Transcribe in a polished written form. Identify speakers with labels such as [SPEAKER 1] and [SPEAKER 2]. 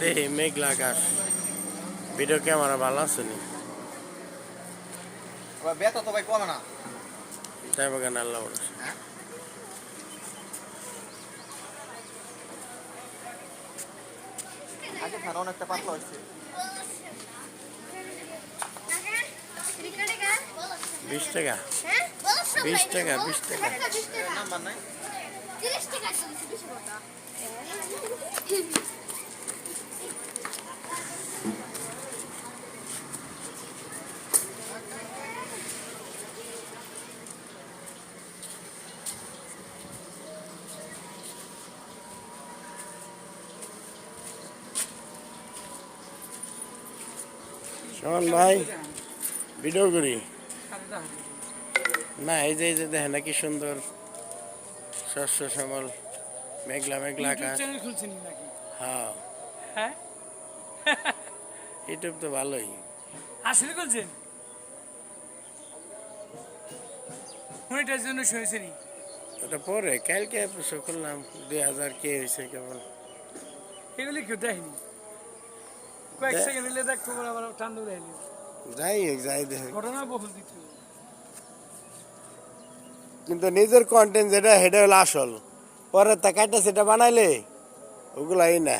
[SPEAKER 1] দেখি মেঘলা আকাশ video camera ভালো আছে নি
[SPEAKER 2] বেতা তো ভাই কমে না
[SPEAKER 1] তাই বাগান আল্লাহ
[SPEAKER 2] আগে খান অনেকটা পাতলা হয়েছে
[SPEAKER 1] 20 টাকা 20 টাকা 20 টাকা
[SPEAKER 2] নাম্বার নাই
[SPEAKER 3] 30 টাকা বেশি কথা
[SPEAKER 1] শোন ভাই ভিডিও করি না এই যে দেখেন কি সুন্দর শস্য শ্যামল মেঘলা মেঘলা আকাশ হ্যাঁ ইউটিউব তো ভালোই
[SPEAKER 4] আসলে বলছেন মনিটার জন্য শুনেছেন
[SPEAKER 1] ওটা পরে কালকে এপিসোড করলাম 2000 কে হয়েছে কেবল
[SPEAKER 4] এগুলি কেউ দেখেনি কয়েক সেকেন্ড দিলে দেখতে পারে আবার ঠান্ডা দেয়নি
[SPEAKER 1] যাই দেখ
[SPEAKER 4] ঘটনা বহুল দিতে
[SPEAKER 1] কিন্তু নিজের কন্টেন্ট যেটা সেটা হলো আসল পরে তা কাটা সেটা বানাইলে ওগুলাই না